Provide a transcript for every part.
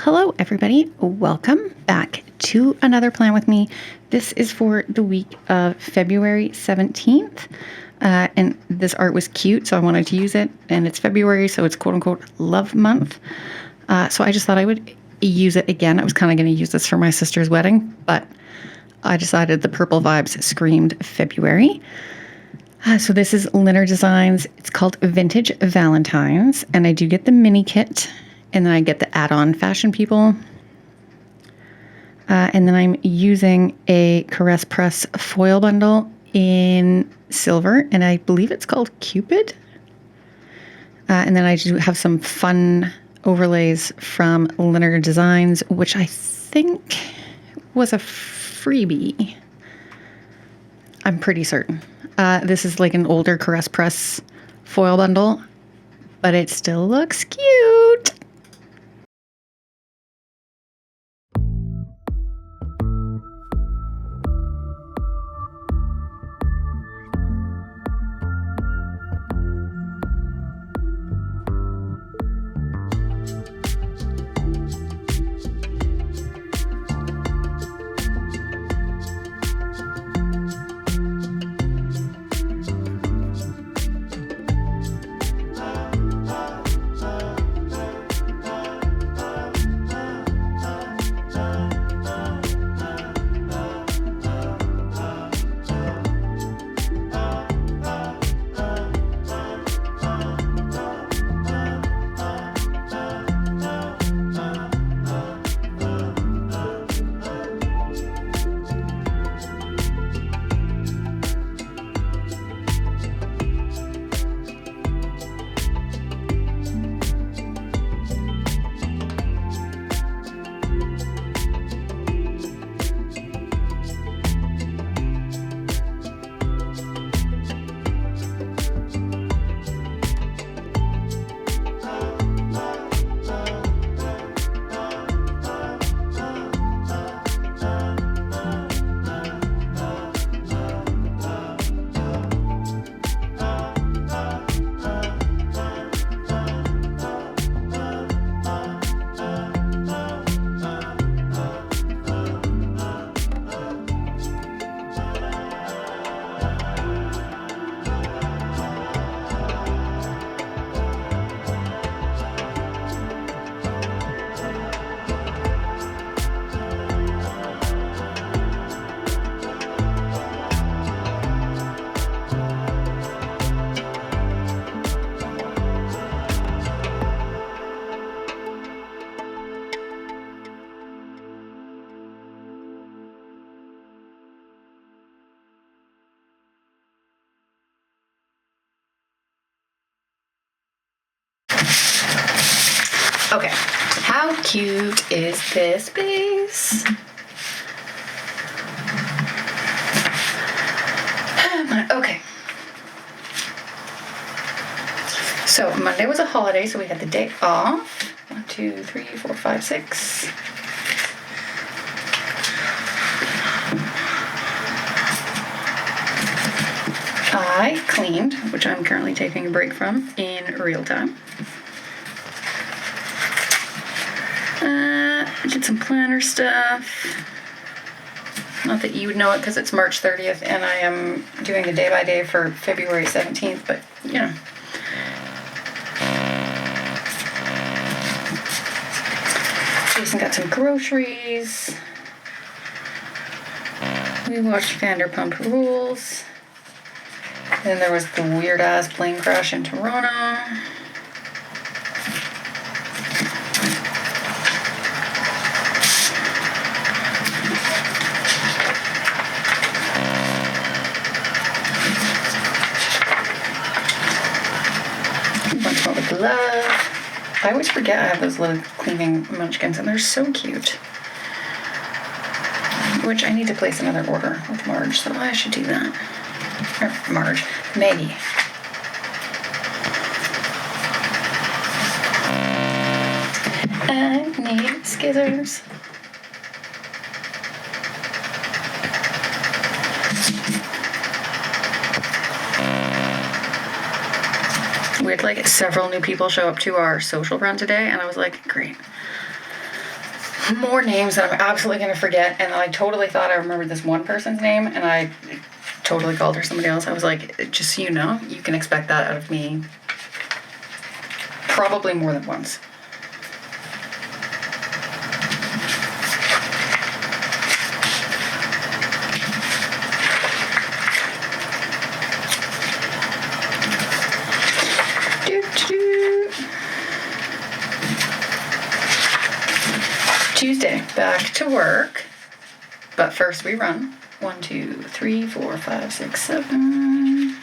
Hello everybody. Welcome back to another plan with me. This is for the week of February 17th. And this art was cute, so I wanted to use it. And it's February, so it's quote unquote love month. So I just thought I would use it again. I was kind of going to use this for my sister's wedding, but I decided the purple vibes screamed February. So this is LynnerDesigns. It's called Vintage Valentines, and I do get the mini kit, and then I get the add-on Fashion People. And then I'm using a Caress Press foil bundle in silver, and I believe it's called Cupid. And then I do have some fun overlays from LynnerDesigns, which I think was a freebie. I'm pretty certain. This is like an older Caress Press foil bundle, but it still looks cute. Okay, how cute is this base? Okay. So Monday was a holiday, so we had the day off. 1, 2, 3, 4, 5, 6. I cleaned, which I'm currently taking a break from in real time. Did some planner stuff. Not that you would know it because it's March 30th and I am doing the day by day for February 17th, but you know. Jason got some groceries. We watched Vanderpump Rules. Then there was the weird ass plane crash in Toronto. Love. I always forget I have those little cleaning munchkins, and they're so cute. Which I need to place another order with Marge, so I should do that. Or Marge. Maggie. I need skizzers. We had like several new people show up to our social run today, and I was like, great. more names that I'm absolutely going to forget. And I totally thought I remembered this one person's name, and I totally called her somebody else. I was like, just so you know, you can expect that out of me probably more than once. Tuesday, back to work. But first we run. 1, 2, 3, 4, 5, 6, 7.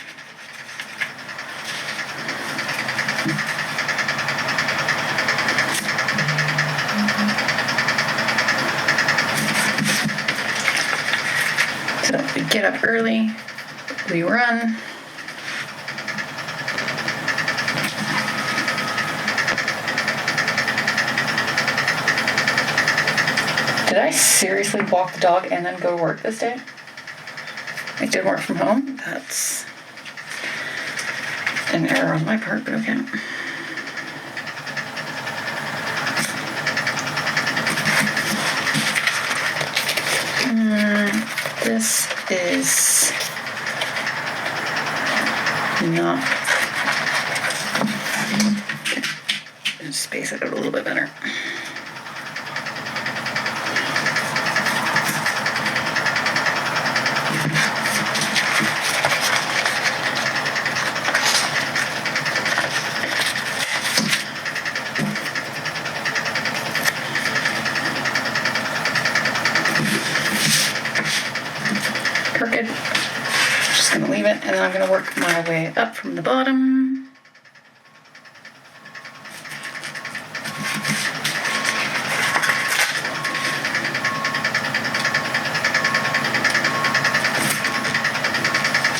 So we get up early, we run. Did I seriously walk the dog and then go to work this day? I did work from home. That's an error on my part, but okay. This is not. Just space it out a little bit better. Crooked. Just gonna leave it, and then I'm gonna work my way up from the bottom.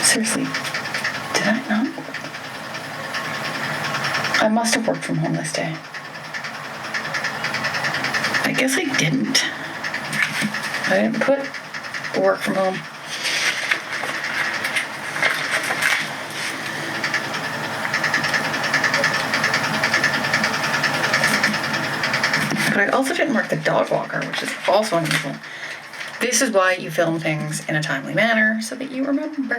Seriously, did I not? I must have worked from home this day. I guess I didn't. I didn't put work from home. But I also didn't mark the dog walker, which is also unusual. This is why you film things in a timely manner, so that you remember.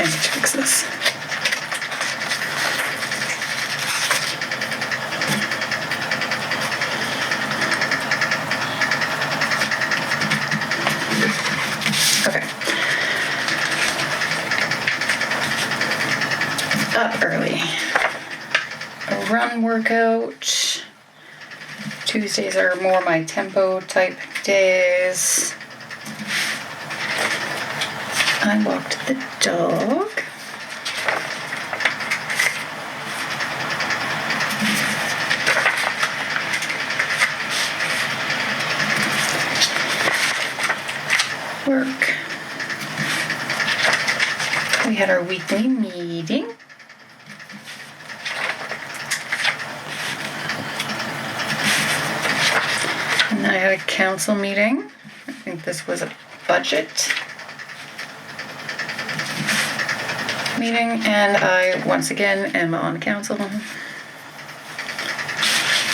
I need to fix this. Okay. Up early. A run workout. Tuesdays are more my tempo type days. I walked the dog. Work. We had our weekly meeting. And then I had a council meeting. I think this was a budget meeting, and I once again am on council.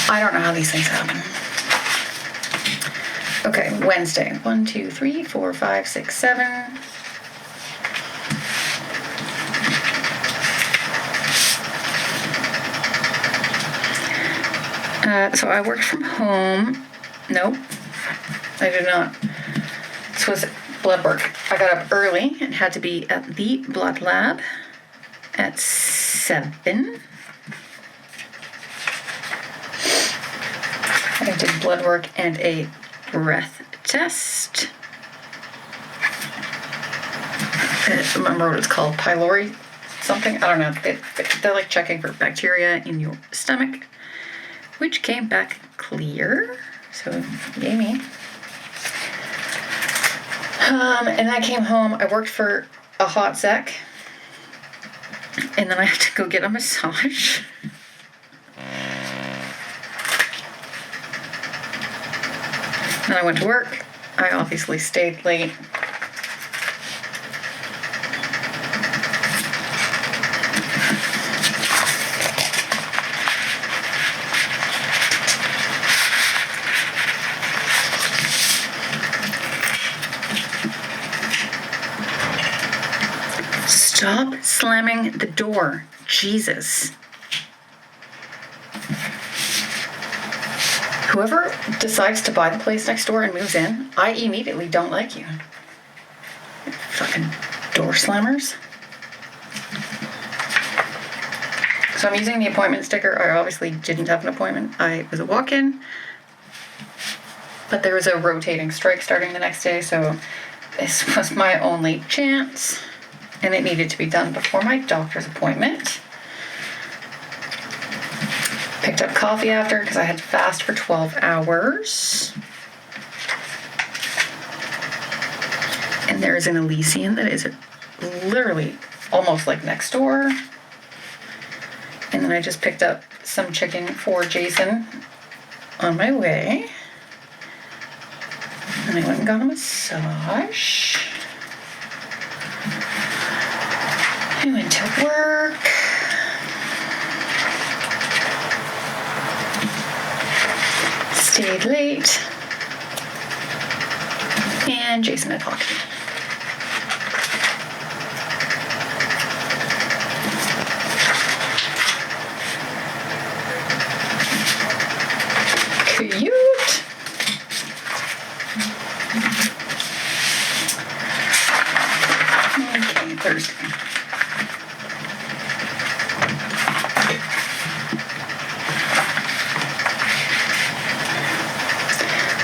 I don't know how these things happen. Okay, Wednesday. 1, 2, 3, 4, 5, 6, 7. So I worked from home. Nope, I did not. This was blood work. I got up early and had to be at the blood lab at 7. I did blood work and a breath test. I don't remember what it's called, pylori something. I don't know. They're like checking for bacteria in your stomach, which came back clear. So, yay me. And I came home. I worked for a hot sec, and then I had to go get a massage. Then I went to work. I obviously stayed late. Stop slamming the door. Jesus. Whoever decides to buy the place next door and moves in, I immediately don't like you. Fucking door slammers. So I'm using the appointment sticker. I obviously didn't have an appointment. I was a walk-in. But there was a rotating strike starting the next day, so this was my only chance. And it needed to be done before my doctor's appointment. Picked up coffee after because I had to fast for 12 hours. And there's an Elysian that is literally almost like next door. And then I just picked up some chicken for Jason on my way. And I went and got a massage. I went to work. Stayed late. And Jason had hockey. Cute. Okay, Thursday.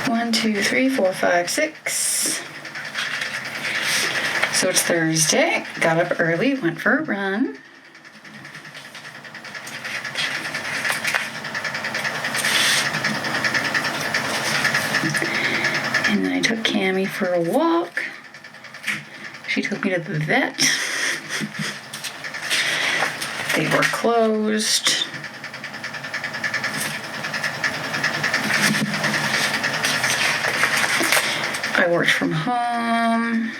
One, two, three, four, five, six. So it's Thursday. Got up early, went for a run. And then I took Cammie for a walk. She took me to the vet. They were closed. I worked from home.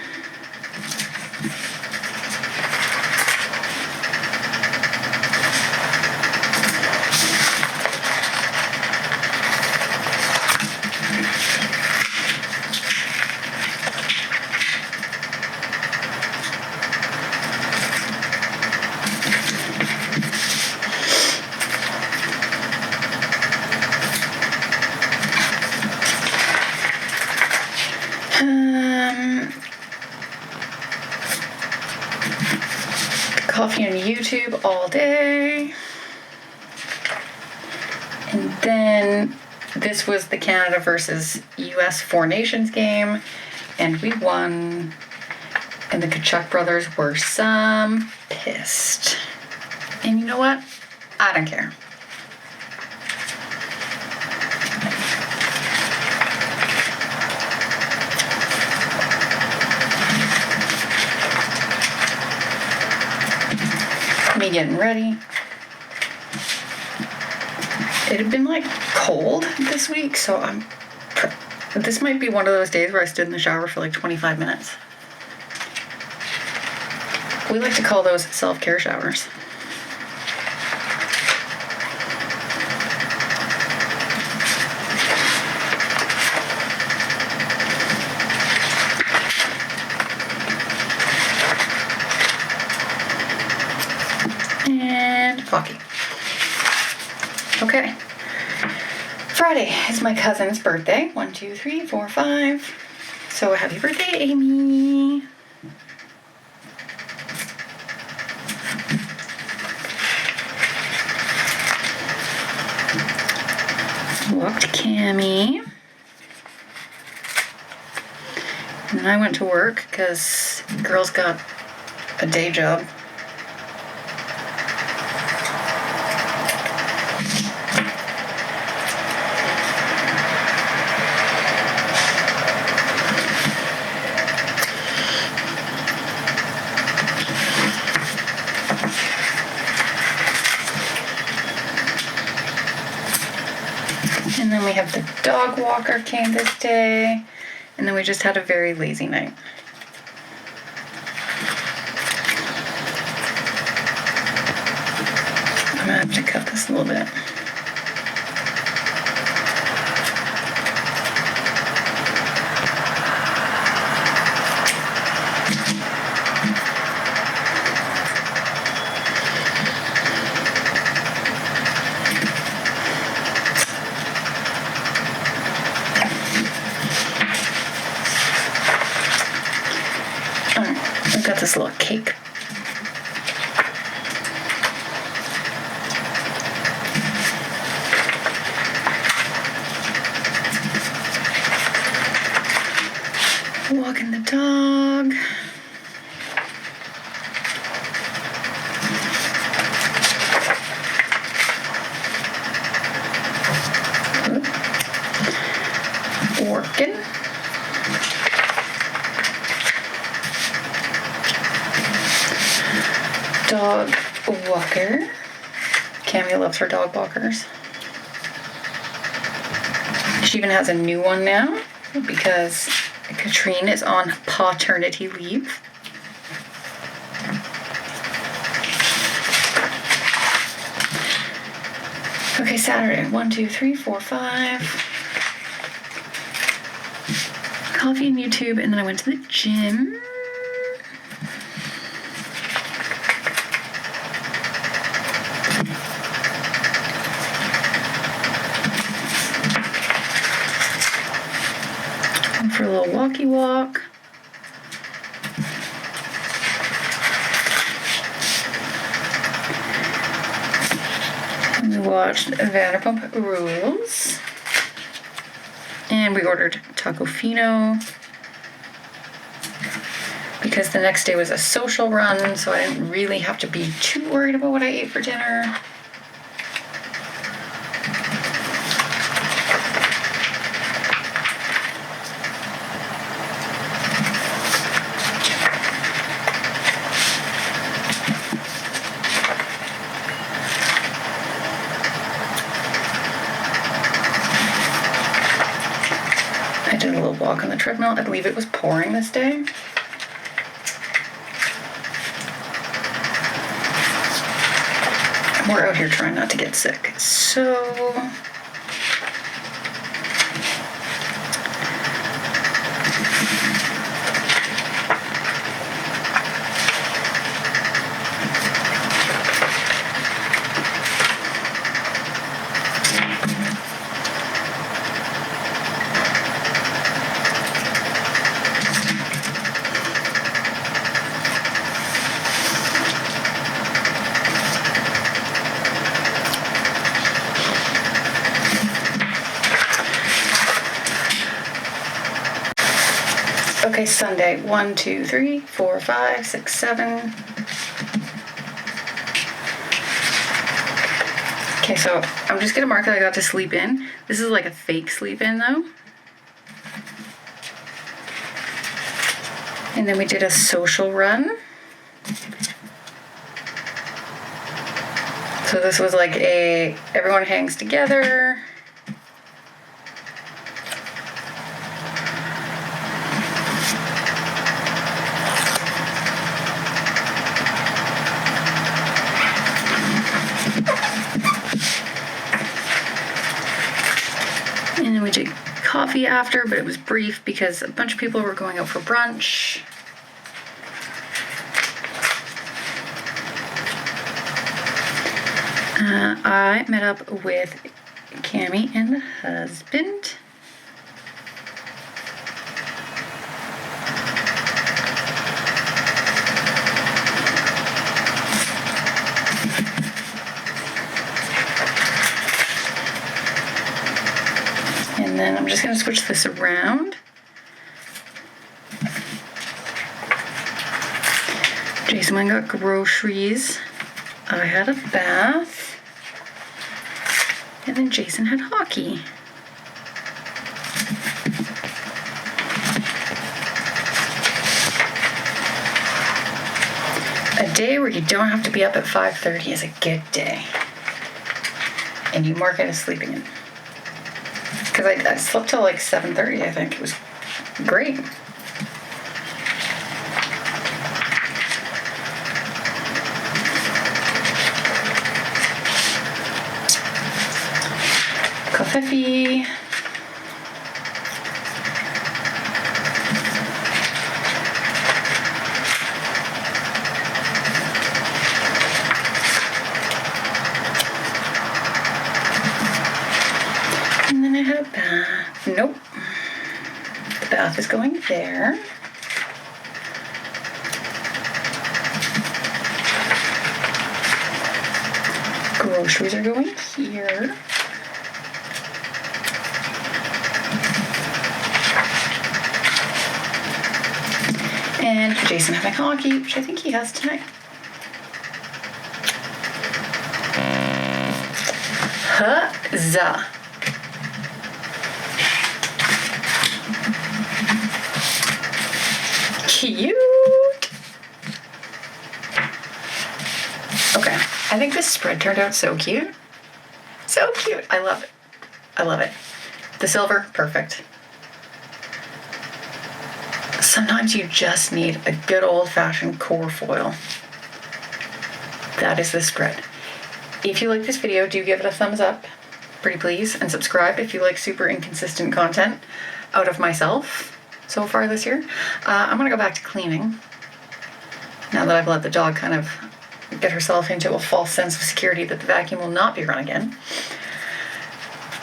Coffee on YouTube all day. And then this was the Canada versus US Four Nations game, and we won. And the Kachuk brothers were some pissed. And you know what? I don't care. Me getting ready. It had been like cold this week, so this might be one of those days where I stood in the shower for like 25 minutes. We like to call those self-care showers. And hockey. Okay. Friday is my cousin's birthday. 1, 2, 3, 4, 5. So happy birthday, Amy. Walked Cammie. And then I went to work because girls got a day job. And then we we have the dog walker came this day. And then we just had a very lazy night. I'm gonna have to cut this a little bit. I've got this little cake. Walking the dog. Working. Dog walker. Cammy loves her dog walkers. She even has a new one now because Katrine is on paternity leave. Okay, Saturday. 1, 2, 3, 4, 5. Coffee and YouTube, and then I went to the gym. For a little walkie walk. We watched Vanderpump Rules. And we ordered Tacofino because the next day was a social run, so I didn't really have to be too worried about what I ate for dinner. I did a little walk on the treadmill. I believe it was pouring this day. We're out here trying not to get sick. So okay, Sunday. 1, 2, 3, 4, 5, 6, 7. Okay, so I'm just gonna mark that I got to sleep in. This is like a fake sleep in though. And then we did a social run. So this was like everyone hangs together. And then we did coffee after, but it was brief because a bunch of people were going out for brunch. I met up with Cammie and the husband. And then I'm just going to switch this around. Jason went and got groceries. I had a bath. And then Jason had hockey. A day where you don't have to be up at 5:30 is a good day. And you mark it as sleeping in. because I slept till like 7:30, I think. It was great. Coffee. And then I had a bath. Nope. The bath is going there. Groceries are going here. And Jason having hockey, which I think he has tonight. Huzzah. Cute. Okay, I think this spread turned out so cute. So cute. I love it. I love it. The silver, perfect. Sometimes you just need a good old-fashioned core foil. That is the spread. If you like this video, do give it a thumbs up, pretty please, and subscribe if you like super inconsistent content out of myself so far this year. I'm gonna go back to cleaning now that I've let the dog kind of get herself into a false sense of security that the vacuum will not be run again.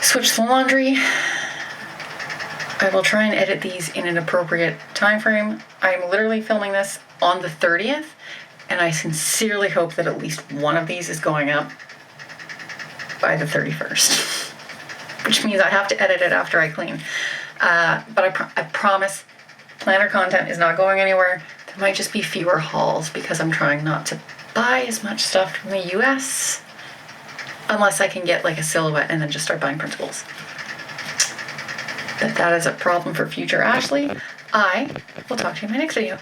Switch the laundry. I will try and edit these in an appropriate time frame. I'm literally filming this on the 30th, and I sincerely hope that at least one of these is going up by the 31st, which means I have to edit it after I clean. But I promise planner content is not going anywhere. There might just be fewer hauls because I'm trying not to buy as much stuff from the US unless I can get like a silhouette and then just start buying printables. But that is a problem for future Ashley. I will talk to you in my next video.